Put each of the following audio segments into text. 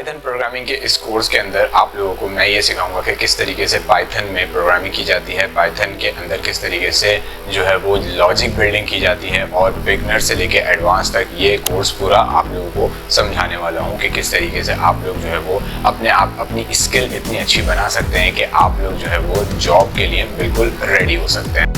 Python programming के इस course के अंदर आप लोगों को मैं ये सिखाऊंगा कि किस तरीके से पाइथन में प्रोग्रामिंग की जाती है, पाइथन के अंदर किस तरीके से जो है वो लॉजिक बिल्डिंग की जाती है, और बिगनर से लेके एडवांस तक ये कोर्स पूरा आप लोगों को समझाने वाला हूँ कि किस तरीके से आप लोग जो है वो अपनी स्किल इतनी अच्छी बना सकते हैं कि आप लोग जो है वो जॉब के लिए बिल्कुल रेडी हो सकते हैं।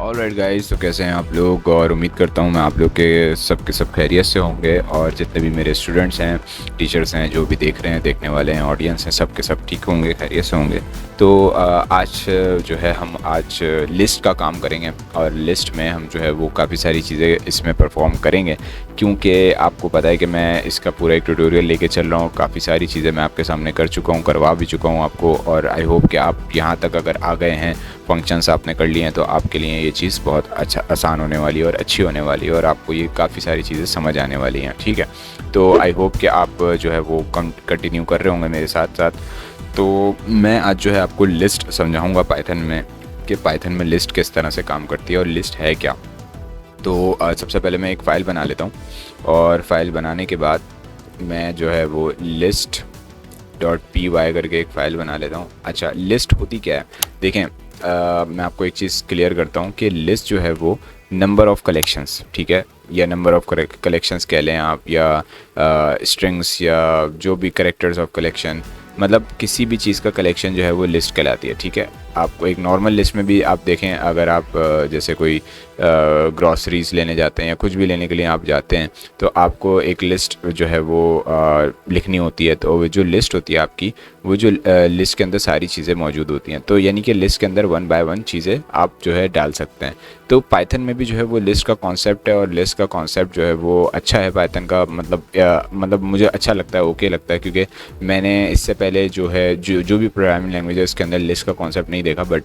ऑलराइट गाइस, तो कैसे हैं आप लोग। और उम्मीद करता हूं मैं आप लोग के सब खैरियत से होंगे, और जितने भी मेरे स्टूडेंट्स हैं, टीचर्स हैं, जो भी देख रहे हैं, देखने वाले हैं, ऑडियंस हैं, सब के सब ठीक होंगे, खैरियत से होंगे। तो आज जो है हम आज लिस्ट का काम करेंगे, और लिस्ट में हम जो है वो काफ़ी सारी चीज़ें इसमें परफॉर्म करेंगे, क्योंकि आपको पता है कि मैं इसका पूरा एक ट्यूटोरियल लेके चल रहा हूँ। काफ़ी सारी चीज़ें मैं आपके सामने कर चुका हूँ, करवा भी चुका हूँ आपको, और आई होप कि आप यहाँ तक अगर आ गए हैं, फंक्शंस आपने कर लिए हैं, तो आपके लिए ये चीज़ बहुत आसान होने वाली है और अच्छी होने वाली है, और आपको ये काफ़ी सारी चीज़ें समझ आने वाली हैं। ठीक है, तो आई होप कि आप जो है वो कंटिन्यू कर रहे होंगे मेरे साथ साथ। तो मैं आज जो है आपको लिस्ट समझाऊंगा पाइथन में, कि पाइथन में लिस्ट किस तरह से काम करती है और लिस्ट है क्या। तो सबसे पहले मैं एक फ़ाइल बना लेता हूँ, और फाइल बनाने के बाद मैं जो है वो list.py करके एक फ़ाइल बना लेता हूँ। अच्छा, लिस्ट होती क्या है, देखें। मैं आपको एक चीज़ क्लियर करता हूँ कि लिस्ट जो है वो नंबर ऑफ़ कलेक्शंस, ठीक है, या नंबर ऑफ़ कलेक्शंस कह लें आप, या स्ट्रिंग्स, या जो भी करेक्टर्स ऑफ कलेक्शन, मतलब किसी भी चीज़ का कलेक्शन जो है वो लिस्ट कहलाती है। ठीक है, आपको एक नॉर्मल लिस्ट में भी आप देखें, अगर आप जैसे कोई ग्रॉसरीज़ लेने जाते हैं या कुछ भी लेने के लिए आप जाते हैं, तो आपको एक लिस्ट जो है वो लिखनी होती है। तो वो जो लिस्ट होती है आपकी, वो जो लिस्ट के अंदर सारी चीज़ें मौजूद होती हैं, तो यानी कि लिस्ट के अंदर 1 बाय 1 चीज़ें आप जो है डाल सकते हैं। तो पाइथन में भी जो है वो लिस्ट का कॉन्सेप्ट है, और लिस्ट का कॉन्सेप्ट जो है वो अच्छा है पाइथन का, मतलब मुझे अच्छा लगता है, ओके लगता है, क्योंकि मैंने इससे पहले जो है जो भी प्रोग्रामिंग लैंग्वेज है उसके अंदर लिस्ट का कॉन्सेप्ट नहीं देखा, बट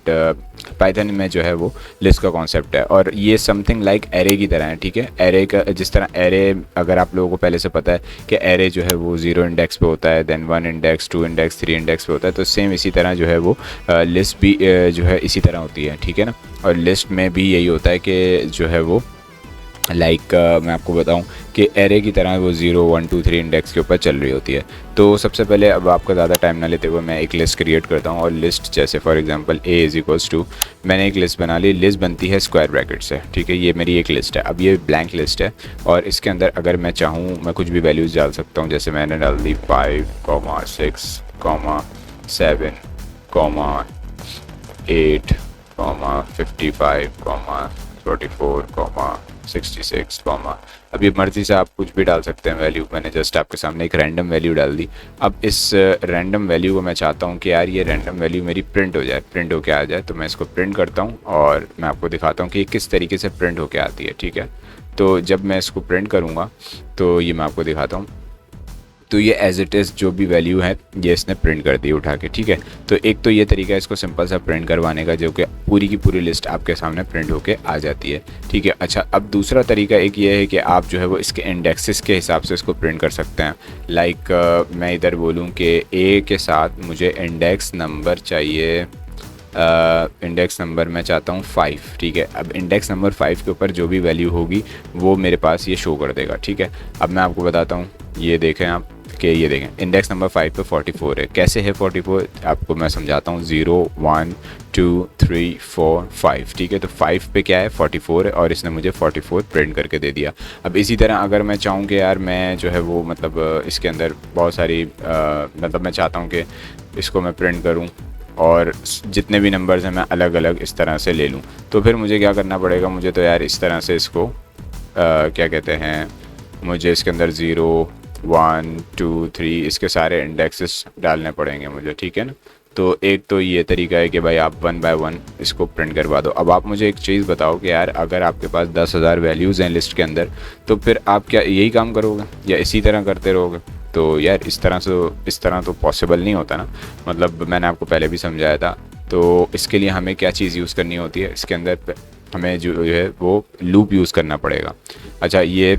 पाइथन में जो है वो लिस्ट का कॉन्सेप्ट है, और ये समथिंग लाइक एरे की तरह है। ठीक है, एरे का जिस तरह एरे, अगर आप लोगों को पहले से पता है कि एरे जो है वो 0 इंडेक्स पे होता है, देन 1 इंडेक्स, 2 इंडेक्स, 3 इंडेक्स पे होता है, तो सेम इसी तरह जो है वो लिस्ट भी जो है इसी तरह होती है। ठीक है ना, और लिस्ट में भी यही होता है कि जो है वो मैं आपको बताऊं कि एरे की तरह वो 0, 1, 2, 3 इंडेक्स के ऊपर चल रही होती है। तो सबसे पहले, अब आपका ज़्यादा टाइम ना लेते हुए, मैं एक लिस्ट क्रिएट करता हूं, और लिस्ट जैसे for example a is equals to, मैंने एक लिस्ट बना ली। लिस्ट बनती है स्क्वायर ब्रैकेट से। ठीक है, ये मेरी एक लिस्ट है। अब ये ब्लैंक लिस्ट है, और इसके अंदर अगर मैं चाहूँ मैं कुछ भी वैल्यूज़ डाल सकता हूँ। जैसे मैंने डाल दी 5, 6, 7, 8, 55, 44, 66, अब ये मर्ज़ी से आप कुछ भी डाल सकते हैं वैल्यू। मैंने जस्ट आपके सामने एक रैंडम वैल्यू डाल दी। अब इस रैंडम वैल्यू को मैं चाहता हूँ कि यार ये रैंडम वैल्यू मेरी प्रिंट हो जाए, प्रिंट होके आ जाए। तो मैं इसको प्रिंट करता हूँ, और मैं आपको दिखाता हूँ कि ये किस तरीके से प्रिंट होके आती है। ठीक है, तो जब मैं इसको प्रिंट करूँगा तो ये मैं आपको दिखाता हूँ। तो ये एज इट इज़ जो भी वैल्यू है ये इसने प्रिंट कर दी उठा के। ठीक है, तो एक तो ये तरीका है इसको सिंपल सा प्रिंट करवाने का, जो कि पूरी की पूरी लिस्ट आपके सामने प्रिंट होके आ जाती है। ठीक है, अच्छा, अब दूसरा तरीका एक ये है कि आप जो है वो इसके इंडेक्सेस के हिसाब से इसको प्रिंट कर सकते हैं। लाइक मैं इधर बोलूँ कि ए के साथ मुझे इंडेक्स नंबर चाहिए, इंडेक्स नंबर मैं चाहता हूँ 5। ठीक है, अब इंडेक्स नंबर 5 के ऊपर जो भी वैल्यू होगी वो मेरे पास ये शो कर देगा। ठीक है, अब मैं आपको बताता हूँ, ये देखें आप कि ये देखें इंडेक्स नंबर 5 पे 44 है। कैसे है 44, आपको मैं समझाता हूँ। 0, 1, 2, 3, 4, 5। ठीक है, तो 5 पे क्या है, 44 है, और इसने मुझे 44 प्रिंट करके दे दिया। अब इसी तरह अगर मैं चाहूँ कि यार मैं जो है वो मतलब इसके अंदर बहुत सारी मतलब मैं चाहता हूँ कि इसको मैं प्रिंट करूँ, और जितने भी नंबर्स हैं मैं अलग अलग इस तरह से ले लूँ, तो फिर मुझे क्या करना पड़ेगा, मुझे तो यार इस तरह से इसको क्या कहते हैं, मुझे इसके अंदर 0, 1, 2, 3 इसके सारे इंडेक्सेस डालने पड़ेंगे मुझे। ठीक है ना, तो एक तो ये तरीका है कि भाई आप 1 बाय 1 इसको प्रिंट करवा दो। अब आप मुझे एक चीज़ बताओ कि यार अगर आपके पास 10,000 वैल्यूज़ हैं लिस्ट के अंदर, तो फिर आप क्या यही काम करोगे या इसी तरह करते रहोगे? तो यार इस तरह तो पॉसिबल नहीं होता ना। मतलब मैंने आपको पहले भी समझाया था। तो इसके लिए हमें क्या चीज़ यूज़ करनी होती है, इसके अंदर हमें जो है वो लूप यूज़ करना पड़ेगा। अच्छा, ये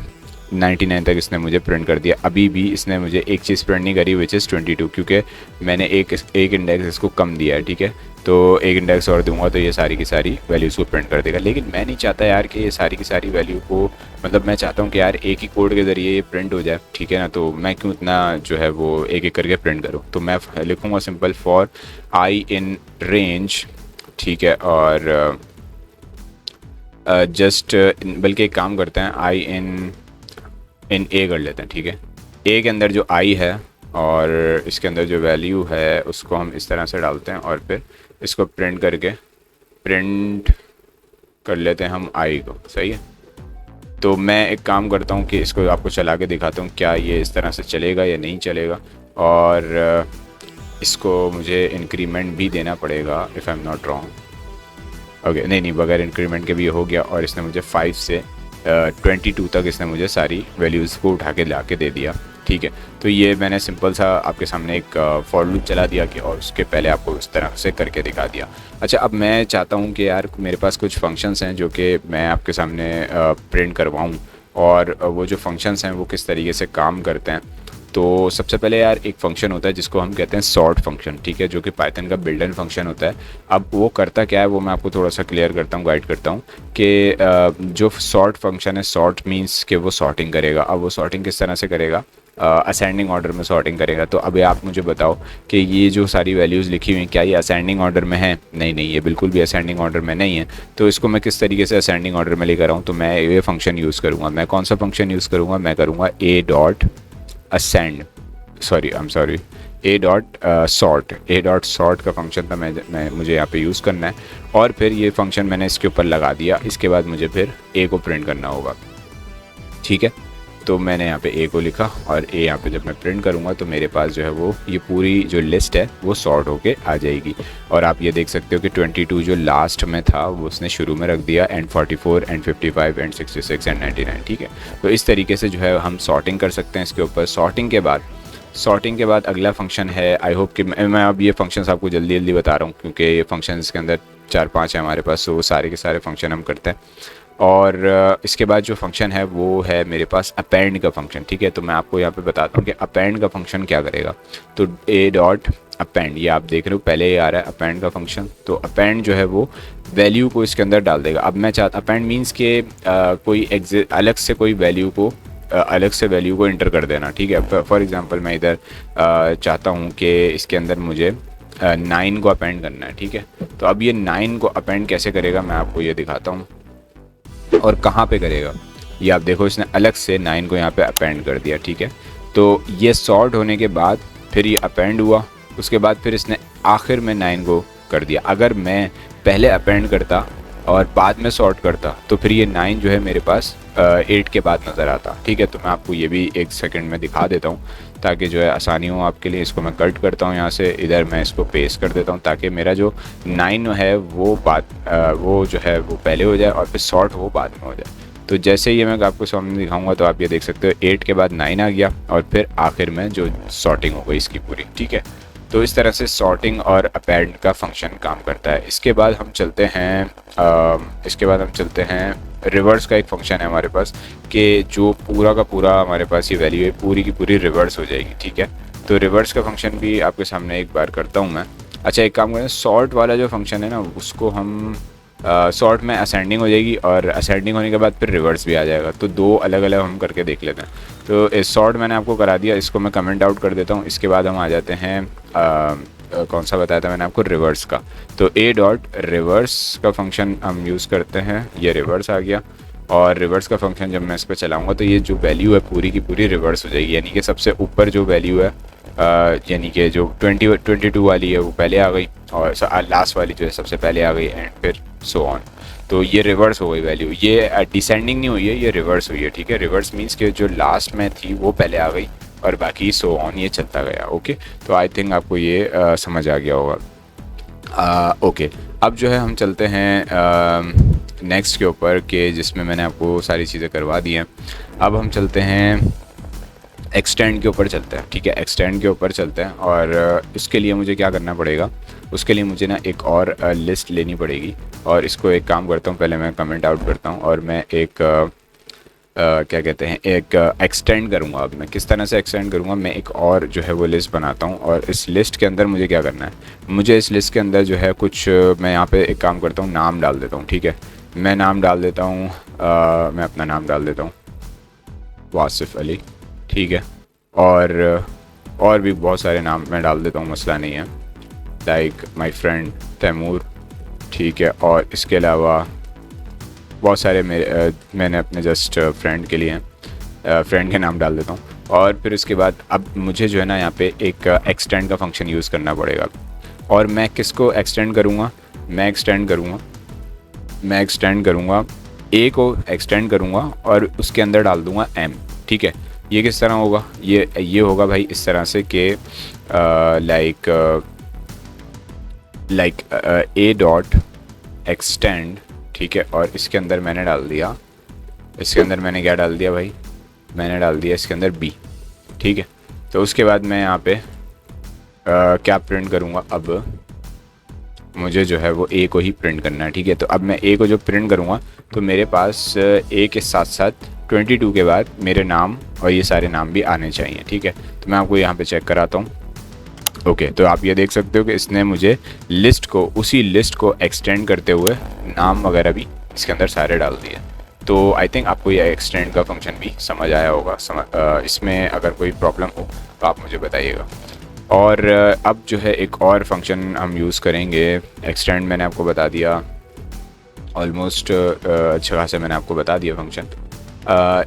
99 तक इसने मुझे प्रिंट कर दिया। अभी भी इसने मुझे एक चीज़ प्रिंट नहीं करी, विच इज़ 22, क्योंकि मैंने एक इंडेक्स इसको कम दिया है। ठीक है, तो एक इंडेक्स और दूंगा तो ये सारी की सारी वैल्यूज़ को प्रिंट कर देगा। लेकिन मैं नहीं चाहता यार कि ये सारी की सारी वैल्यू को, मतलब मैं चाहता हूँ कि यार एक ही कोड के ज़रिए ये प्रिंट हो जाए, ठीक है ना। तो मैं क्यों इतना जो है वो एक एक करके प्रिंट करूँ। तो मैं लिखूँगा simple for I in range, ठीक है। और जस्ट बल्कि एक काम करते हैं, आई इन ए कर लेते हैं, ठीक है। ए के अंदर जो आई है और इसके अंदर जो वैल्यू है उसको हम इस तरह से डालते हैं और फिर इसको प्रिंट करके प्रिंट कर लेते हैं हम आई को, सही है। तो मैं एक काम करता हूँ कि इसको आपको चला के दिखाता हूँ क्या ये इस तरह से चलेगा या नहीं चलेगा। और इसको मुझे इंक्रीमेंट भी देना पड़ेगा if I am not wrong. Okay, नहीं बगैर इंक्रीमेंट के भी ये हो गया। और इसने मुझे 5 से 22 तक इसने मुझे सारी वैल्यूज़ को उठा के ला के दे दिया, ठीक है। तो ये मैंने सिंपल सा आपके सामने एक फॉर लूप चला दिया कि, और उसके पहले आपको इस तरह से करके दिखा दिया। अच्छा, अब मैं चाहता हूँ कि यार मेरे पास कुछ फंक्शंस हैं जो कि मैं आपके सामने प्रिंट करवाऊँ, और वो जो फंक्शंस हैं वो किस तरीके से काम करते हैं। तो सबसे पहले यार एक फ़ंक्शन होता है जिसको हम कहते हैं सॉर्ट फंक्शन, ठीक है, जो कि पाइथन का बिल्ट इन फंक्शन होता है। अब वो करता क्या है वो मैं आपको थोड़ा सा क्लियर करता हूँ, गाइड करता हूँ कि जो सॉर्ट फंक्शन है, सॉर्ट मींस कि वो सॉर्टिंग करेगा। अब वो सॉर्टिंग किस तरह से करेगा, असेंडिंग ऑर्डर में सॉर्टिंग करेगा। तो अभी आप मुझे बताओ कि ये जो सारी वैल्यूज़ लिखी हुई हैं क्या ये असेंडिंग ऑर्डर में है? नहीं, ये बिल्कुल भी असेंडिंग ऑर्डर में नहीं है। तो इसको मैं किस तरीके से असेंडिंग ऑर्डर में लेकर आऊँ, तो मैं ये फंक्शन यूज़ करूँगा। मैं कौन सा फंक्शन यूज़ करूँगा, मैं करूँगा ए डॉट सॉर्ट का फंक्शन था मैं मुझे यहाँ पे यूज़ करना है। और फिर ये फंक्शन मैंने इसके ऊपर लगा दिया। इसके बाद मुझे फिर ए को प्रिंट करना होगा, ठीक है। तो मैंने यहाँ पे ए को लिखा और ए यहाँ पे जब मैं प्रिंट करूँगा तो मेरे पास जो है वो ये पूरी जो लिस्ट है वो सॉर्ट होके आ जाएगी। और आप ये देख सकते हो कि 22 जो लास्ट में था वो उसने शुरू में रख दिया, एंड 44 एंड 55 एंड 66 एंड 99, ठीक है। तो इस तरीके से जो है हम सॉर्टिंग कर सकते हैं इसके ऊपर। सॉर्टिंग के बाद अगला फंक्शन है, आई होप कि मैं अब ये फंक्शंस आपको जल्दी जल्दी बता रहा हूँ क्योंकि ये फंक्शंस के अंदर 4-5 है हमारे पास, तो वो सारे के सारे फंक्शन हम करते हैं। और इसके बाद जो फंक्शन है वो है मेरे पास अपेंड का फंक्शन, ठीक है। तो मैं आपको यहाँ पे बताता हूँ कि अपेंड का फंक्शन क्या करेगा। तो ए डॉट अपेंड, ये आप देख रहे हो पहले ही आ रहा है अपेंड का फंक्शन। तो अपेंड जो है वो वैल्यू को इसके अंदर डाल देगा। अब मैं चाहता, अपेंड मीन्स के कोई अलग से कोई वैल्यू को इंटर कर देना, ठीक है। फॉर एग्जांपल मैं इधर चाहता हूँ कि इसके अंदर मुझे 9 को अपेंड करना है, ठीक है। तो अब ये 9 को अपेंड कैसे करेगा मैं आपको ये दिखाता हूँ, और कहाँ पे करेगा ये आप देखो। इसने अलग से 9 को यहाँ पे अपेंड कर दिया, ठीक है। तो ये सॉर्ट होने के बाद फिर ये अपेंड हुआ, उसके बाद फिर इसने आखिर में 9 को कर दिया। अगर मैं पहले अपेंड करता और बाद में सॉर्ट करता तो फिर ये 9 जो है मेरे पास 8 के बाद नज़र आता, ठीक है। तो मैं आपको ये भी एक सेकंड में दिखा देता हूँ ताकि जो है आसानी हो आपके लिए। इसको मैं कट करता हूँ यहाँ से, इधर मैं इसको पेस्ट कर देता हूँ ताकि मेरा जो 9 है वो जो है वो पहले हो जाए और फिर सॉर्ट वो बाद में हो जाए। तो जैसे ही मैं आपको सामने दिखाऊंगा तो आप ये देख सकते हो 8 के बाद 9 आ गया और फिर आखिर में जो सॉर्टिंग हो गई इसकी पूरी, ठीक है। तो इस तरह से सॉर्टिंग और अपेंड का फंक्शन काम करता है। इसके बाद हम चलते हैं रिवर्स का एक फंक्शन है हमारे पास कि जो पूरा का पूरा हमारे पास ये वैल्यू है पूरी की पूरी रिवर्स हो जाएगी, ठीक है। तो रिवर्स का फंक्शन भी आपके सामने एक बार करता हूँ मैं। अच्छा, एक काम करें, सॉर्ट वाला जो फंक्शन है ना उसको हम सॉर्ट में असेंडिंग हो जाएगी और असेंडिंग होने के बाद फिर रिवर्स भी आ जाएगा। तो दो अलग अलग हम करके देख लेते हैं। तो इस सॉर्ट मैंने आपको करा दिया, इसको मैं कमेंट आउट कर देता हूँ। इसके बाद हम आ जाते हैं कौन सा बताया था मैंने आपको, रिवर्स का। तो ए डॉट रिवर्स का फंक्शन हम यूज़ करते हैं, ये रिवर्स आ गया। और रिवर्स का फंक्शन जब मैं इस पर चलाऊँगा तो ये जो वैल्यू है पूरी की पूरी रिवर्स हो जाएगी। यानी कि सबसे ऊपर जो वैल्यू है यानी कि जो 22 वाली है वो पहले आ गई और लास्ट वाली जो है सबसे पहले आ गई, एंड फिर सो ऑन। तो ये रिवर्स हो गई वैल्यू, ये डिसेंडिंग नहीं हुई है, ये रिवर्स हुई है, ठीक है। रिवर्स मीन्स कि जो लास्ट में थी वो पहले आ गई और बाकी सो ऑन ये चलता गया, ओके। तो आई थिंक आपको ये समझ आ गया होगा। ओके, अब जो है हम चलते हैं नेक्स्ट के ऊपर के जिसमें मैंने आपको सारी चीज़ें करवा दी हैं। अब हम चलते हैं एक्सटेंड के ऊपर चलते हैं, ठीक है। एक्सटेंड के ऊपर चलते हैं और इसके लिए मुझे क्या करना पड़ेगा, उसके लिए मुझे ना एक और लिस्ट लेनी पड़ेगी। और इसको एक काम करता हूँ, पहले मैं कमेंट आउट करता हूँ और मैं एक क्या कहते हैं, एक एक्सटेंड करूँगा। अब मैं किस तरह से एक्सटेंड करूँगा, मैं एक और जो है वो लिस्ट बनाता हूँ, और इस लिस्ट के अंदर मुझे क्या करना है, मुझे इस लिस्ट के अंदर जो है कुछ मैं यहाँ पे एक काम करता हूँ, नाम डाल देता हूँ। ठीक है, मैं नाम डाल देता हूँ, मैं अपना नाम डाल देता हूँ वासिफ़ अली। ठीक है, और भी बहुत सारे नाम मैं डाल देता हूँ, मसला नहीं है, लाइक माई फ्रेंड तैमूर। ठीक है, और इसके अलावा बहुत सारे मैंने अपने जस्ट फ्रेंड के लिए फ्रेंड के नाम डाल देता हूँ। और फिर उसके बाद अब मुझे जो है ना यहाँ पे एक एक्सटेंड का फंक्शन यूज़ करना पड़ेगा। और मैं किसको एक्सटेंड करूँगा, मैं एक्सटेंड करूँगा ए को एक्सटेंड करूँगा और उसके अंदर डाल दूँगा एम। ठीक है, ये किस तरह होगा, ये होगा भाई इस तरह से कि लाइक ए डॉट एक्सटेंड। ठीक है, और इसके अंदर मैंने डाल दिया, इसके अंदर मैंने क्या डाल दिया भाई, मैंने डाल दिया इसके अंदर बी। ठीक है, तो उसके बाद मैं यहाँ पे क्या प्रिंट करूँगा, अब मुझे जो है वो ए को ही प्रिंट करना है। ठीक है, तो अब मैं ए को जो प्रिंट करूँगा तो मेरे पास ए के साथ साथ 22 के बाद मेरे नाम और ये सारे नाम भी आने चाहिए। ठीक है, तो मैं आपको यहाँ पे चेक कराता हूँ। ओके, तो आप ये देख सकते हो कि इसने मुझे लिस्ट को, उसी लिस्ट को एक्सटेंड करते हुए नाम वगैरह भी इसके अंदर सारे डाल दिए। तो आई थिंक आपको ये एक्सटेंड का फंक्शन भी समझ आया होगा। इसमें अगर कोई प्रॉब्लम हो तो आप मुझे बताइएगा। और अब जो है एक और फंक्शन हम यूज़ करेंगे। एक्सटेंड मैंने आपको बता दिया, ऑलमोस्ट अच्छा खासा मैंने आपको बता दिया फंक्शन।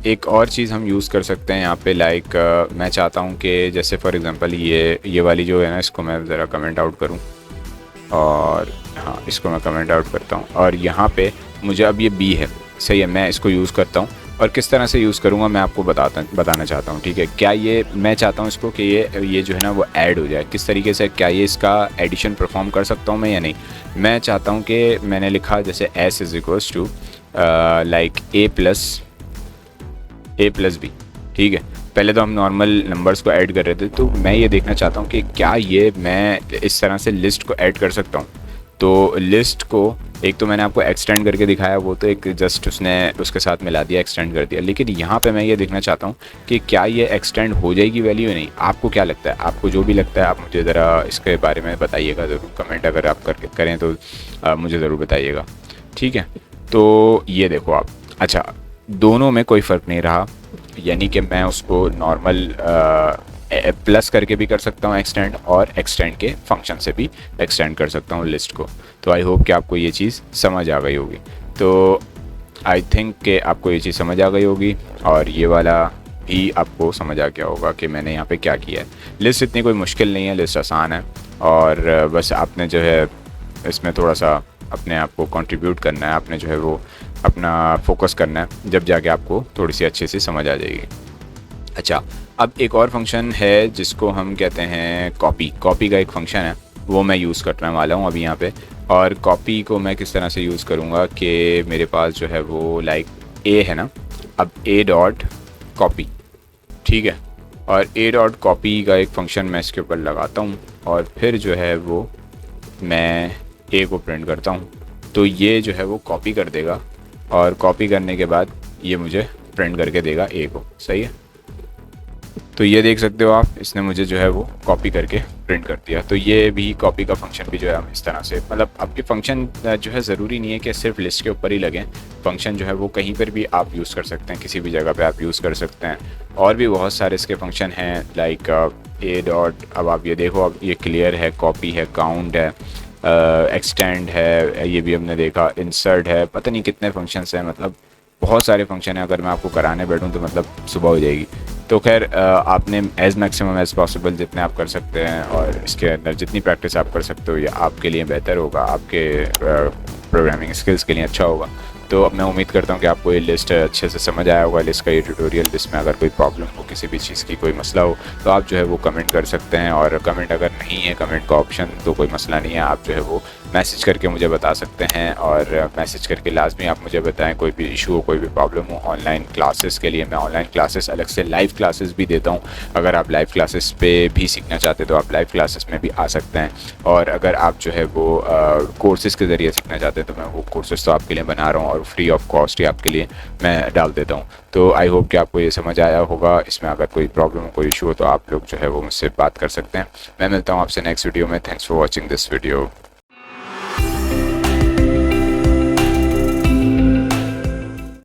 एक और चीज़ हम यूज़ कर सकते हैं यहाँ पे, लाइक मैं चाहता हूँ कि जैसे फॉर एग्जांपल ये वाली जो है ना, इसको मैं ज़रा कमेंट आउट करूँ, और हाँ इसको मैं कमेंट आउट करता हूँ। और यहाँ पे मुझे अब ये बी है, सही है, मैं इसको यूज़ करता हूँ। और किस तरह से यूज़ करूँगा मैं आपको बताना चाहता हूँ। ठीक है, क्या ये मैं चाहता हूँ इसको कि ये जो है ना वो ऐड हो जाए। किस तरीके से, क्या ये इसका एडिशन परफॉर्म कर सकता हूँ मैं या नहीं। मैं चाहता हूँ कि मैंने लिखा जैसे S is equals to like A plus B. ठीक है, पहले तो हम नॉर्मल नंबर्स को ऐड कर रहे थे, तो मैं ये देखना चाहता हूँ कि क्या ये मैं इस तरह से लिस्ट को ऐड कर सकता हूँ। तो लिस्ट को एक तो मैंने आपको एक्सटेंड करके दिखाया, वो तो एक जस्ट उसने उसके साथ मिला दिया, एक्सटेंड कर दिया। लेकिन यहाँ पे मैं ये देखना चाहता हूँ कि क्या ये एक्सटेंड हो जाएगी वैल्यू या नहीं। आपको क्या लगता है, आपको जो भी लगता है आप मुझे ज़रा इसके बारे में बताइएगा ज़रूर, कमेंट अगर आप करें तो मुझे ज़रूर बताइएगा। ठीक है, तो ये देखो आप, अच्छा दोनों में कोई फ़र्क नहीं रहा, यानी कि मैं उसको नॉर्मल प्लस करके भी कर सकता हूँ एक्सटेंड, और एक्सटेंड के फंक्शन से भी एक्सटेंड कर सकता हूँ लिस्ट को। तो आई होप कि आपको ये चीज़ समझ आ गई होगी। तो आई थिंक कि आपको ये चीज़ समझ आ गई होगी, और ये वाला भी आपको समझ आ गया होगा कि मैंने यहाँ पे क्या किया है। लिस्ट इतनी कोई मुश्किल नहीं है, लिस्ट आसान है, और बस आपने जो है इसमें थोड़ा सा अपने आप को कंट्रीब्यूट करना है, आपने जो है वो अपना फोकस करना है, जब जाके आपको थोड़ी सी अच्छे से समझ आ जाएगी। अच्छा, अब एक और फंक्शन है जिसको हम कहते हैं कॉपी का एक फंक्शन है, वो मैं यूज़ करने वाला हूँ अभी यहाँ पे। और कॉपी को मैं किस तरह से यूज़ करूँगा कि मेरे पास जो है वो लाइक ए है ना, अब ए डॉट कॉपी। ठीक है, और ए डॉट कॉपी का एक फंक्शन मैं इसके ऊपर लगाता हूँ, और फिर जो है वो मैं ए को प्रिंट करता हूँ। तो ये जो है वो कॉपी कर देगा, और कॉपी करने के बाद ये मुझे प्रिंट करके देगा ए को। सही है, तो ये देख सकते हो आप, इसने मुझे जो है वो कॉपी करके प्रिंट कर दिया। तो ये भी कॉपी का फंक्शन भी जो है हम इस तरह से, मतलब आपके फंक्शन जो है ज़रूरी नहीं है कि सिर्फ लिस्ट के ऊपर ही लगें। फंक्शन जो है वो कहीं पर भी आप यूज़ कर सकते हैं, किसी भी जगह पे आप यूज़ कर सकते हैं। और भी बहुत सारे इसके फंक्शन हैं, लाइक ए डॉट, अब आप ये देखो, अब ये क्लियर है, कॉपी है, काउंट है, एक्सटेंड है, ये भी हमने देखा, इंसर्ट है, पता नहीं कितने फंक्शंस हैं, मतलब बहुत सारे फंक्शन हैं। अगर मैं आपको कराने बैठूं तो मतलब सुबह हो जाएगी। तो खैर आपने एज़ मैक्सिमम एज़ पॉसिबल जितने आप कर सकते हैं, और इसके अंदर जितनी प्रैक्टिस आप कर सकते हो, ये आपके लिए बेहतर होगा, आपके प्रोग्रामिंग स्किल्स के लिए अच्छा होगा। तो मैं उम्मीद करता हूँ कि आपको ये लिस्ट अच्छे से समझ आया होगा, लिस्ट का ये ट्यूटोरियल। लिस्ट में अगर कोई प्रॉब्लम हो, किसी भी चीज़ की कोई मसला हो, तो आप जो है वो कमेंट कर सकते हैं। और कमेंट अगर नहीं है, कमेंट का ऑप्शन, तो कोई मसला नहीं है, आप जो है वो मैसेज करके मुझे बता सकते हैं। और मैसेज करके लाजमी आप मुझे बताएं कोई भी इशू हो, कोई भी प्रॉब्लम हो। ऑनलाइन क्लासेस के लिए मैं ऑनलाइन क्लासेस अलग से लाइव क्लासेस भी देता हूँ। अगर आप लाइव क्लासेस पे भी सीखना चाहते हैं तो आप लाइव क्लासेस में भी आ सकते हैं। और अगर आप जो है वो कोर्सेज़ के ज़रिए सीखना चाहते हैं तो मैं वो कोर्सेज़ तो आपके लिए बना रहा हूँ, और और फ्री ऑफ कॉस्ट ही आपके लिए मैं डाल देता हूँ। तो आई होप कि आपको ये समझ आया होगा। इसमें अगर कोई प्रॉब्लम कोई इशू हो तो आप लोग जो है वो मुझसे बात कर सकते हैं। मैं मिलता हूँ आपसे नेक्स्ट वीडियो में। Thanks for watching this video.